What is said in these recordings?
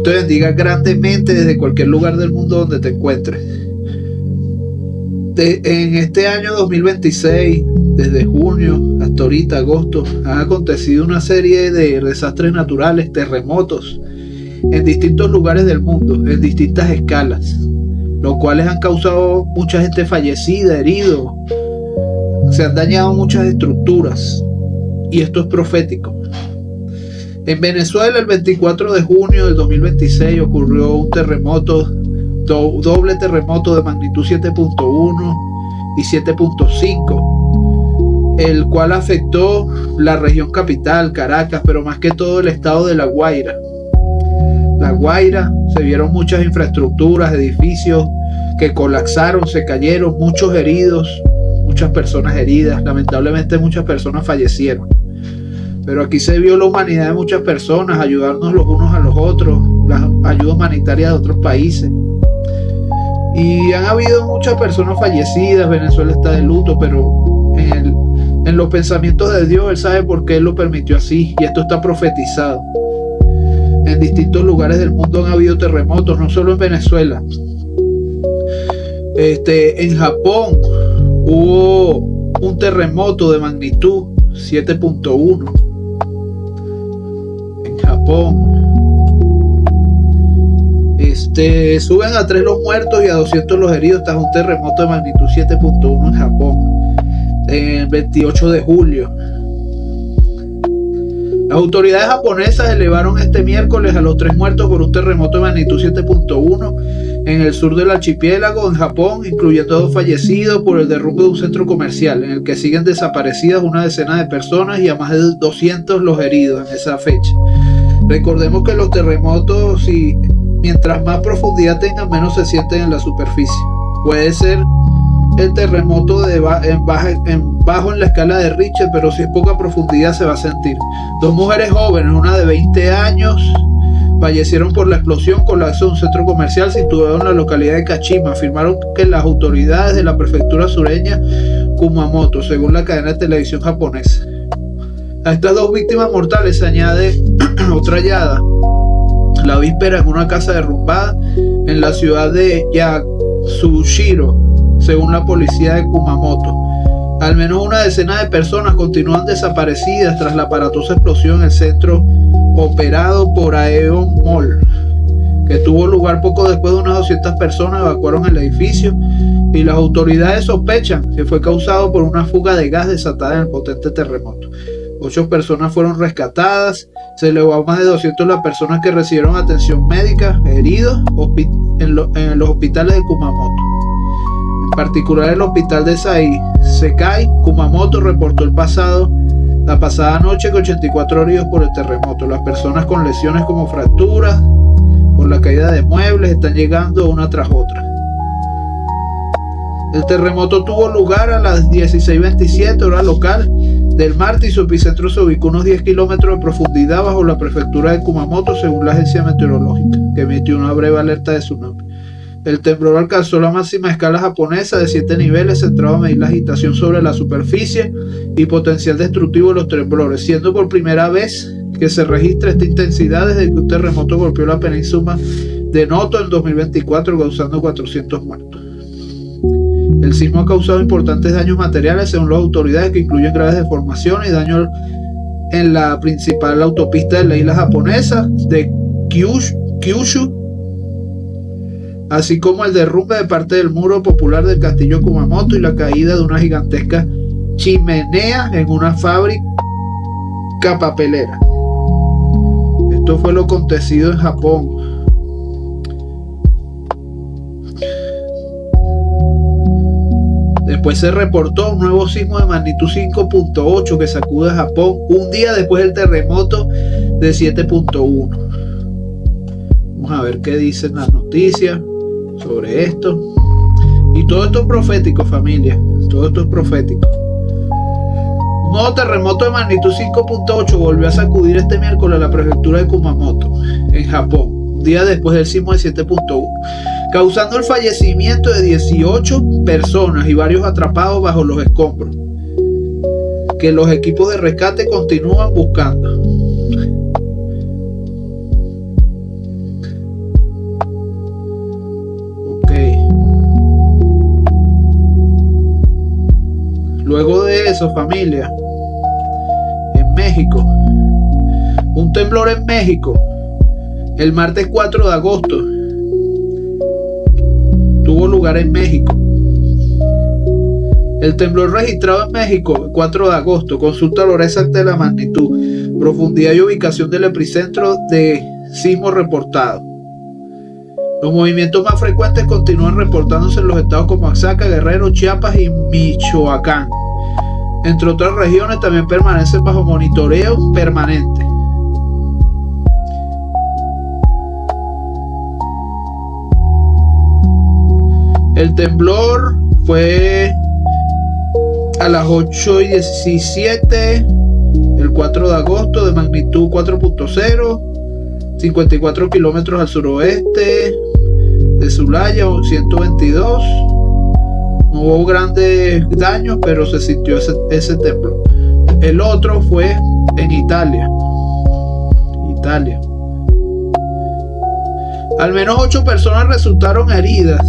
te bendiga grandemente desde cualquier lugar del mundo donde te encuentres. En este año 2026, desde junio hasta ahorita, agosto, han acontecido una serie de desastres naturales, terremotos, en distintos lugares del mundo, en distintas escalas, los cuales han causado mucha gente fallecida, heridos, se han dañado muchas estructuras, y esto es profético. En Venezuela, el 24 de junio del 2026, ocurrió un terremoto, doble terremoto de magnitud 7.1 y 7.5, el cual afectó la región capital, Caracas, pero más que todo el estado de La Guaira. La Guaira, se vieron muchas infraestructuras, edificios que colapsaron, se cayeron, muchos heridos, muchas personas heridas, lamentablemente muchas personas fallecieron. Pero aquí se vio la humanidad de muchas personas, ayudarnos los unos a los otros, la ayuda humanitaria de otros países. Y han habido muchas personas fallecidas, Venezuela está de luto, pero en los pensamientos de Dios, Él sabe por qué Él lo permitió así, y esto está profetizado. En distintos lugares del mundo han habido terremotos, no solo en Venezuela. En Japón hubo un terremoto de magnitud 7.1. En Japón. Suben a 3 los muertos y a 200 los heridos tras un terremoto de magnitud 7.1 en Japón, el 28 de julio. Las autoridades japonesas elevaron este miércoles a los 3 muertos por un terremoto de magnitud 7.1 en el sur del archipiélago, en Japón, incluyendo 2 fallecidos por el derrumbe de un centro comercial, en el que siguen desaparecidas una decena de personas y a más de 200 los heridos en esa fecha. Recordemos que los terremotos, mientras más profundidad tengan, menos se sienten en la superficie. Puede ser el terremoto bajo en la escala de Richter, pero si es poca profundidad se va a sentir. 2 mujeres jóvenes, una de 20 años, fallecieron por la explosión colapso de un centro comercial situado en la localidad de Kashima. Afirmaron que las autoridades de la prefectura sureña Kumamoto, según la cadena de televisión japonesa. A estas 2 víctimas mortales se añade otra hallada la víspera en una casa derrumbada en la ciudad de Yatsushiro, según la policía de Kumamoto. Al menos una decena de personas continúan desaparecidas tras la aparatosa explosión en el centro operado por Aeon Mall, que tuvo lugar poco después. De unas 200 personas evacuaron el edificio y las autoridades sospechan que fue causado por una fuga de gas desatada en el potente terremoto. 8 personas fueron rescatadas, se elevó a más de 200 las personas que recibieron atención médica, heridos en los hospitales de Kumamoto. En particular el hospital de Sekai, Kumamoto, reportó la pasada noche que 84 heridos por el terremoto. Las personas con lesiones como fracturas por la caída de muebles están llegando una tras otra. El terremoto tuvo lugar a las 16:27 hora local del martes y su epicentro se ubicó a unos 10 kilómetros de profundidad bajo la prefectura de Kumamoto, según la agencia meteorológica, que emitió una breve alerta de tsunami. El temblor alcanzó la máxima escala japonesa de 7 niveles, centrado a medir la agitación sobre la superficie y potencial destructivo de los temblores, siendo por primera vez que se registra esta intensidad desde que un terremoto golpeó la península de Noto en 2024, causando 400 muertos. El sismo ha causado importantes daños materiales, según las autoridades, que incluyen graves deformaciones y daños en la principal autopista de la isla japonesa de Kyushu, así como el derrumbe de parte del muro popular del castillo Kumamoto y la caída de una gigantesca chimenea en una fábrica papelera. Esto fue lo acontecido en Japón. Después se reportó un nuevo sismo de magnitud 5.8 que sacude a Japón un día después del terremoto de 7.1. Vamos a ver qué dicen las noticias sobre esto. Y todo esto es profético, familia. Todo esto es profético. Un nuevo terremoto de magnitud 5.8 volvió a sacudir este miércoles a la prefectura de Kumamoto, en Japón, un día después del sismo de 7.1, causando el fallecimiento de 18 personas y varios atrapados bajo los escombros, que los equipos de rescate continúan buscando. eso, familia? En México. Un temblor en México. El martes 4 de agosto. Tuvo lugar en México. El temblor registrado en México el 4 de agosto. Consulta la hora exacta de la magnitud, profundidad y ubicación del epicentro de sismo reportado. Los movimientos más frecuentes continúan reportándose en los estados como Oaxaca, Guerrero, Chiapas y Michoacán. Entre otras regiones también permanecen bajo monitoreo permanente. El temblor fue a las 8:17 el 4 de agosto, de magnitud 4.0, 54 kilómetros al suroeste de Celaya, 122. No hubo grandes daños, pero se sintió ese temblor. El otro fue en Italia. Al menos 8 personas resultaron heridas,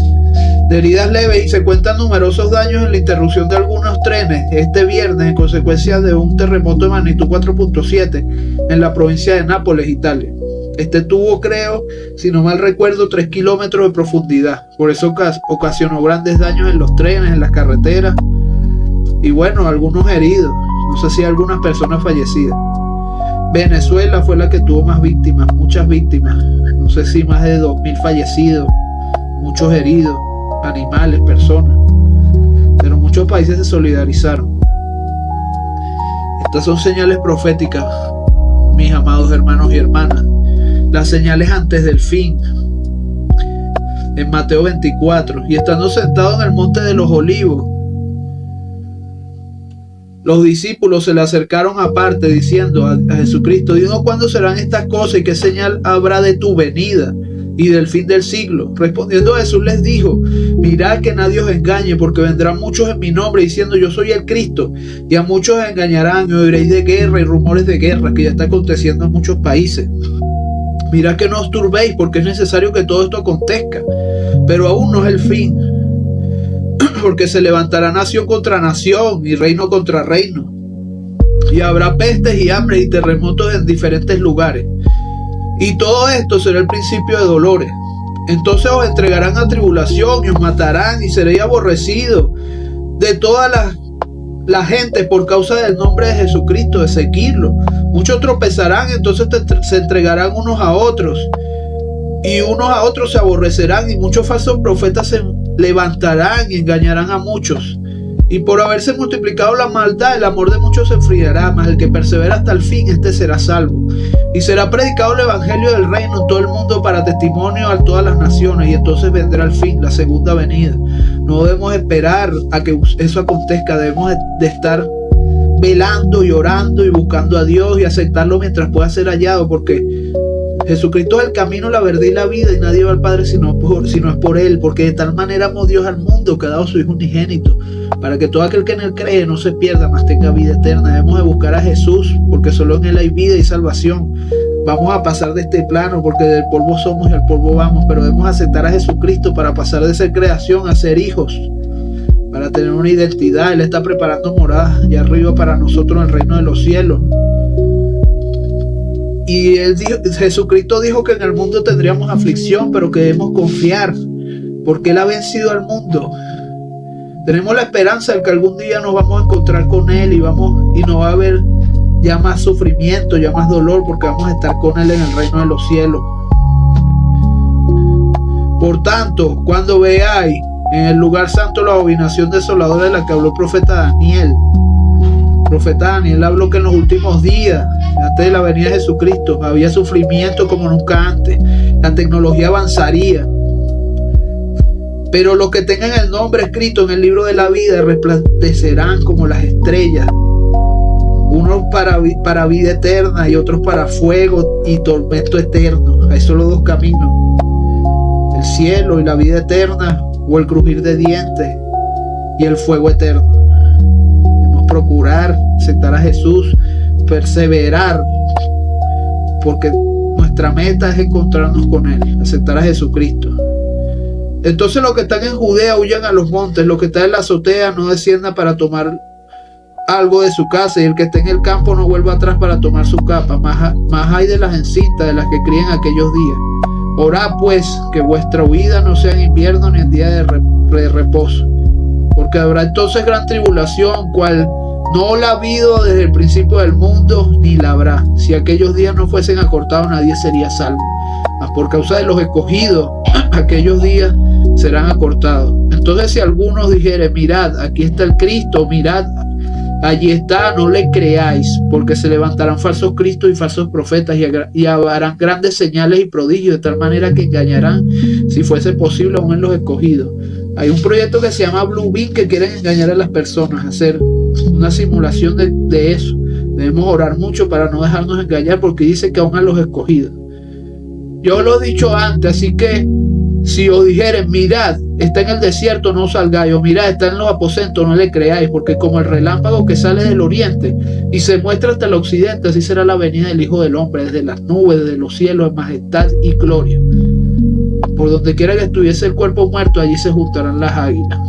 de heridas leves, y se cuentan numerosos daños en la interrupción de algunos trenes este viernes en consecuencia de un terremoto de magnitud 4.7 en la provincia de Nápoles, Italia. Este tuvo, creo, si no mal recuerdo, 3 kilómetros de profundidad. Por eso ocasionó grandes daños en los trenes, en las carreteras. Y bueno, algunos heridos. No sé si algunas personas fallecidas. Venezuela fue la que tuvo más víctimas, muchas víctimas. No sé si más de 2.000 fallecidos, muchos heridos, animales, personas. Pero muchos países se solidarizaron. Estas son señales proféticas, mis amados hermanos y hermanas. Las señales antes del fin. En Mateo 24. Y estando sentados en el monte de los olivos, los discípulos se le acercaron aparte diciendo a Jesucristo: dinos cuándo serán estas cosas y qué señal habrá de tu venida y del fin del siglo. Respondiendo Jesús les dijo: mirad que nadie os engañe, porque vendrán muchos en mi nombre diciendo yo soy el Cristo, y a muchos engañarán, y oiréis de guerra y rumores de guerra, que ya está aconteciendo en muchos países. Mirad que no os turbéis, porque es necesario que todo esto acontezca, pero aún no es el fin. Porque se levantará nación contra nación y reino contra reino, y habrá pestes y hambres y terremotos en diferentes lugares, y todo esto será el principio de dolores. Entonces os entregarán a tribulación y os matarán, y seréis aborrecidos de toda la gente por causa del nombre de Jesucristo, de seguirlo. Muchos tropezarán, entonces se entregarán unos a otros, y unos a otros se aborrecerán, y muchos falsos profetas se levantarán y engañarán a muchos. Y por haberse multiplicado la maldad, el amor de muchos se enfriará, mas el que persevera hasta el fin, este será salvo. Y será predicado el evangelio del reino en todo el mundo para testimonio a todas las naciones, y entonces vendrá el fin, la segunda venida. No debemos esperar a que eso acontezca, debemos de estar velando y orando y buscando a Dios y aceptarlo mientras pueda ser hallado, porque Jesucristo es el camino, la verdad y la vida, y nadie va al Padre sino es por Él, porque de tal manera amó Dios al mundo que ha dado su Hijo unigénito, para que todo aquel que en Él cree no se pierda, mas tenga vida eterna. Debemos de buscar a Jesús, porque solo en Él hay vida y salvación. Vamos a pasar de este plano, porque del polvo somos y al polvo vamos, pero debemos aceptar a Jesucristo para pasar de ser creación a ser hijos, para tener una identidad. Él está preparando moradas allá arriba para nosotros en el reino de los cielos. Y Jesucristo dijo que en el mundo tendríamos aflicción, pero que debemos confiar, porque Él ha vencido al mundo. Tenemos la esperanza de que algún día nos vamos a encontrar con Él y no va a haber ya más sufrimiento, ya más dolor, porque vamos a estar con Él en el reino de los cielos. Por tanto, cuando veáis en el lugar santo la abominación desoladora de la que habló el profeta Daniel. El profeta Daniel habló que en los últimos días, antes de la venida de Jesucristo, había sufrimiento como nunca antes. La tecnología avanzaría, pero los que tengan el nombre escrito en el libro de la vida resplandecerán como las estrellas, unos para vida eterna y otros para fuego y tormento eterno. Hay solo dos caminos: el cielo y la vida eterna, o el crujir de dientes y el fuego eterno. Debemos procurar aceptar a Jesús, perseverar, porque nuestra meta es encontrarnos con Él, aceptar a Jesucristo. Entonces los que están en Judea huyan a los montes, los que están en la azotea no desciendan para tomar algo de su casa, y el que esté en el campo no vuelva atrás para tomar su capa. Más hay de las encintas, de las que críen aquellos días. Orad pues que vuestra huida no sea en invierno ni en día de reposo, porque habrá entonces gran tribulación, cual no la ha habido desde el principio del mundo, ni la habrá. Si aquellos días no fuesen acortados, nadie sería salvo. Mas por causa de los escogidos, aquellos días serán acortados. Entonces si algunos dijeren, mirad, aquí está el Cristo, mirad, allí está, no le creáis, porque se levantarán falsos cristos y falsos profetas, y harán grandes señales y prodigios, de tal manera que engañarán, si fuese posible, aún en los escogidos. Hay un proyecto que se llama Blue Beam, que quieren engañar a las personas, hacer una simulación de eso. Debemos orar mucho para no dejarnos engañar, porque dice que aún a los escogidos. Yo lo he dicho antes, así que si os dijeren, mirad, está en el desierto, no salgáis, o mirad, está en los aposentos, no le creáis, porque como el relámpago que sale del oriente y se muestra hasta el occidente, así será la venida del Hijo del Hombre, desde las nubes, desde los cielos, en majestad y gloria. Por donde quiera que estuviese el cuerpo muerto, allí se juntarán las águilas.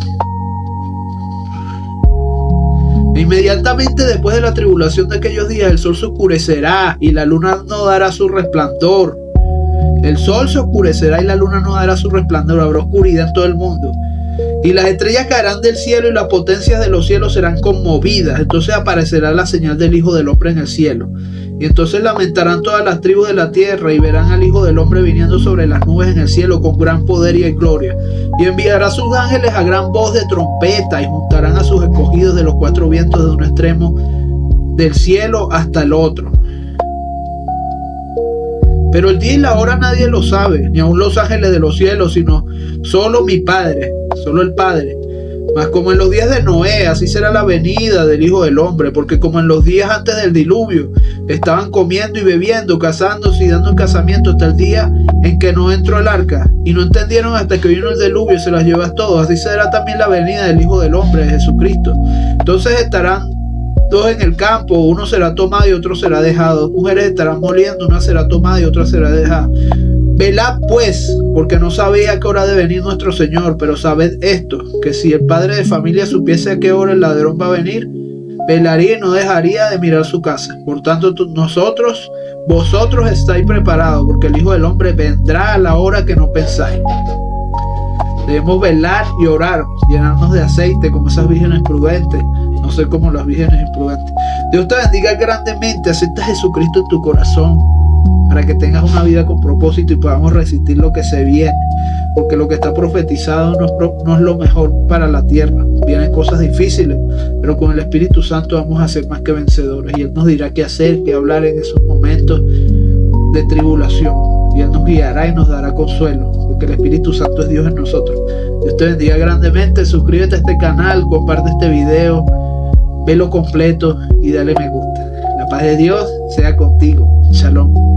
Inmediatamente después de la tribulación de aquellos días, el sol se oscurecerá y la luna no dará su resplandor. El sol se oscurecerá y la luna no dará su resplandor, habrá oscuridad en todo el mundo. Y las estrellas caerán del cielo y las potencias de los cielos serán conmovidas. Entonces aparecerá la señal del Hijo del Hombre en el cielo. Y entonces lamentarán todas las tribus de la tierra y verán al Hijo del Hombre viniendo sobre las nubes en el cielo con gran poder y gloria. Y enviará a sus ángeles a gran voz de trompeta y juntarán a sus escogidos de los cuatro vientos, de un extremo del cielo hasta el otro. Pero el día y la hora nadie lo sabe, ni aun los ángeles de los cielos, sino solo mi Padre, solo el Padre. Mas como en los días de Noé, así será la venida del Hijo del Hombre, porque como en los días antes del diluvio, estaban comiendo y bebiendo, casándose y dando en casamiento hasta el día en que no entró el arca, y no entendieron hasta que vino el diluvio y se las llevó a todos, así será también la venida del Hijo del Hombre, de Jesucristo. Entonces estarán dos en el campo, uno será tomado y otro será dejado. Dos mujeres estarán moliendo, una será tomada y otra será dejada. Velad pues, porque no sabéis a qué hora ha de venir nuestro Señor, pero sabed esto, que si el padre de familia supiese a qué hora el ladrón va a venir, velaría y no dejaría de mirar su casa. Por tanto, vosotros estáis preparados, porque el Hijo del Hombre vendrá a la hora que no pensáis. Debemos velar y orar, llenarnos de aceite como esas vírgenes prudentes, no ser como las vírgenes imprudentes. Dios te bendiga grandemente. Acepta a Jesucristo en tu corazón para que tengas una vida con propósito y podamos resistir lo que se viene, porque lo que está profetizado no es lo mejor para la tierra. Vienen cosas difíciles, pero con el Espíritu Santo vamos a ser más que vencedores, y Él nos dirá qué hacer, qué hablar en esos momentos de tribulación, y Él nos guiará y nos dará consuelo, porque el Espíritu Santo es Dios en nosotros. Dios te bendiga grandemente. Suscríbete a este canal, comparte este video, velo completo y dale me gusta. La paz de Dios sea contigo. Shalom.